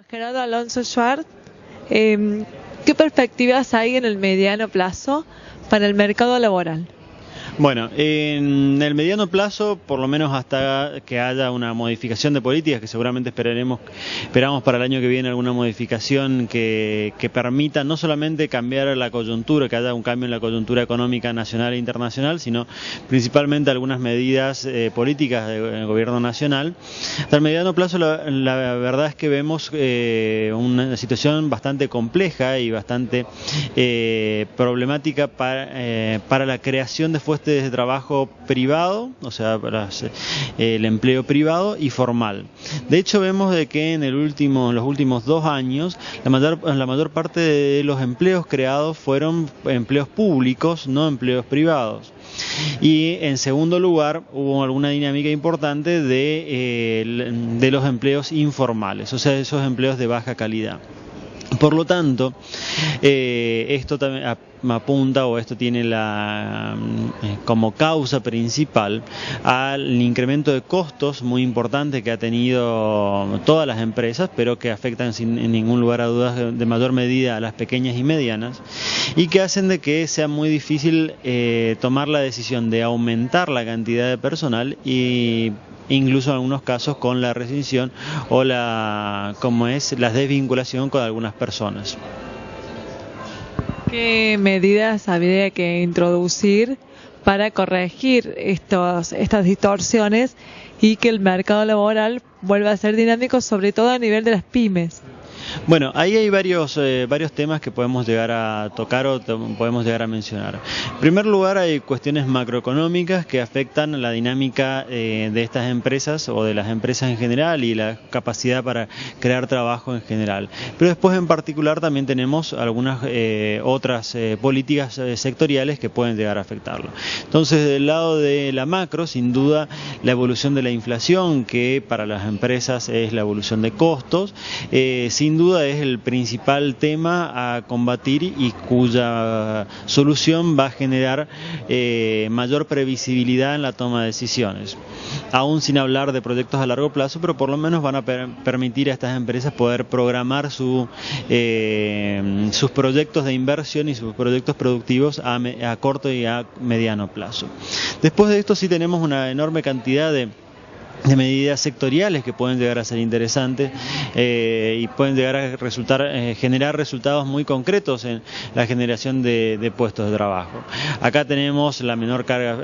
Gerardo Alonso Schwartz, ¿qué perspectivas hay en el mediano plazo para el mercado laboral? Bueno, en el mediano plazo, por lo menos hasta que haya una modificación de políticas, que seguramente esperamos para el año que viene alguna modificación que permita no solamente cambiar la coyuntura, que haya un cambio en la coyuntura económica nacional e internacional, sino principalmente algunas medidas políticas del gobierno nacional. Hasta el mediano plazo la verdad es que vemos una situación bastante compleja y bastante problemática para la creación de fuentes de trabajo privado, o sea, para el empleo privado y formal. De hecho, vemos de que en los últimos 2 años, la mayor parte de los empleos creados fueron empleos públicos, no empleos privados. Y en segundo lugar, hubo alguna dinámica importante de los empleos informales, o sea, esos empleos de baja calidad. Por lo tanto, esto también apunta, o esto tiene como causa principal al incremento de costos muy importante que ha tenido todas las empresas, pero que afectan sin ningún lugar a dudas de mayor medida a las pequeñas y medianas, y que hacen de que sea muy difícil tomar la decisión de aumentar la cantidad de personal y incluso en algunos casos con la rescisión o la desvinculación con algunas personas. ¿Qué medidas habría que introducir para corregir estas distorsiones y que el mercado laboral vuelva a ser dinámico, sobre todo a nivel de las pymes? Bueno, ahí hay varios temas que podemos llegar a tocar o podemos llegar a mencionar. En primer lugar, hay cuestiones macroeconómicas que afectan la dinámica de estas empresas o de las empresas en general y la capacidad para crear trabajo en general. Pero después, en particular, también tenemos algunas otras políticas sectoriales que pueden llegar a afectarlo. Entonces, del lado de la macro, sin duda, la evolución de la inflación, que para las empresas es la evolución de costos, sin duda es el principal tema a combatir y cuya solución va a generar mayor previsibilidad en la toma de decisiones. Aún sin hablar de proyectos a largo plazo, pero por lo menos van a permitir a estas empresas poder programar sus proyectos de inversión y sus proyectos productivos a corto y a mediano plazo. Después de esto sí tenemos una enorme cantidad de medidas sectoriales que pueden llegar a ser interesantes y pueden llegar a generar resultados muy concretos en la generación de puestos de trabajo. Acá tenemos la menor carga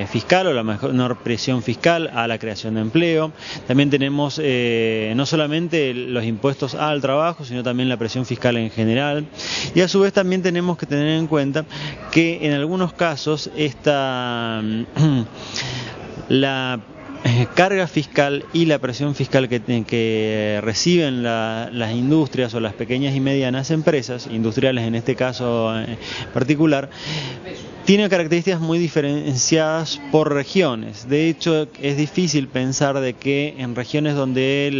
fiscal o la menor presión fiscal a la creación de empleo. También tenemos no solamente los impuestos al trabajo, sino también la presión fiscal en general. Y a su vez también tenemos que tener en cuenta que en algunos casos la carga fiscal y la presión fiscal que reciben las industrias o las pequeñas y medianas empresas, industriales en este caso en particular, tiene características muy diferenciadas por regiones. De hecho, es difícil pensar de que en regiones donde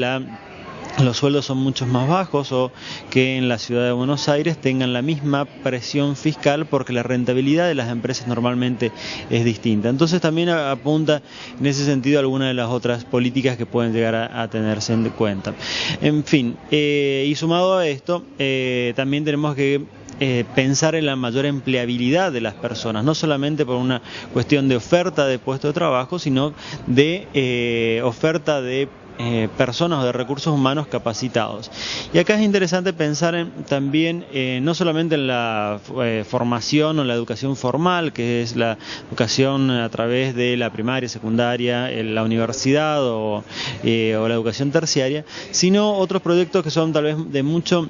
los sueldos son mucho más bajos o que en la ciudad de Buenos Aires tengan la misma presión fiscal, porque la rentabilidad de las empresas normalmente es distinta. Entonces también apunta en ese sentido alguna de las otras políticas que pueden llegar a tenerse en cuenta. En fin, y sumado a esto, también tenemos que pensar en la mayor empleabilidad de las personas, no solamente por una cuestión de oferta de puestos de trabajo, sino de oferta de personas o de recursos humanos capacitados. Y acá es interesante pensar también no solamente en la formación o la educación formal, que es la educación a través de la primaria, secundaria, la universidad o la educación terciaria, sino otros proyectos que son tal vez de mucho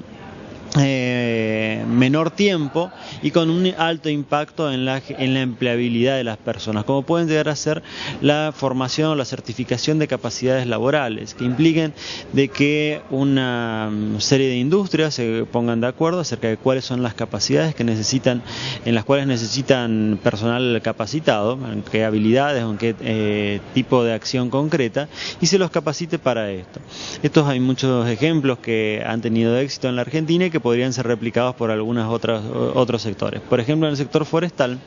menor tiempo y con un alto impacto en la empleabilidad de las personas, como pueden llegar a ser la formación o la certificación de capacidades laborales, que impliquen de que una serie de industrias se pongan de acuerdo acerca de cuáles son las capacidades en las cuales necesitan personal capacitado, en qué habilidades o en qué tipo de acción concreta, y se los capacite para esto. Hay muchos ejemplos que han tenido éxito en la Argentina y que podrían ser replicados por algunos otros sectores. Por ejemplo, en el sector forestal,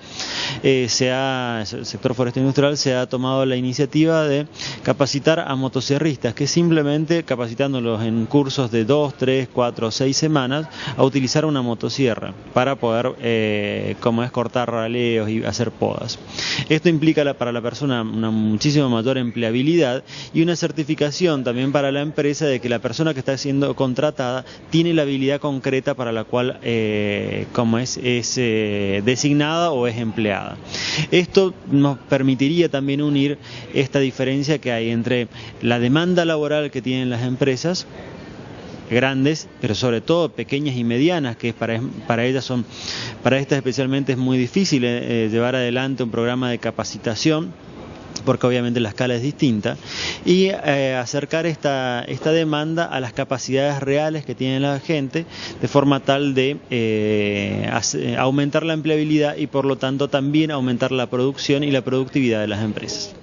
el sector forestal industrial, se ha tomado la iniciativa de capacitar a motosierristas, que simplemente capacitándolos en cursos de 2, 3, 4, 6 semanas a utilizar una motosierra para poder, como es, cortar raleos y hacer podas. Esto implica para la persona una muchísimo mayor empleabilidad y una certificación también para la empresa de que la persona que está siendo contratada tiene la habilidad concreta para la cual como es designada o es empleada. Esto nos permitiría también unir esta diferencia que hay entre la demanda laboral que tienen las empresas grandes, pero sobre todo pequeñas y medianas, que para estas especialmente es muy difícil llevar adelante un programa de capacitación, porque obviamente la escala es distinta, y acercar esta demanda a las capacidades reales que tiene la gente, de forma tal de aumentar la empleabilidad y por lo tanto también aumentar la producción y la productividad de las empresas.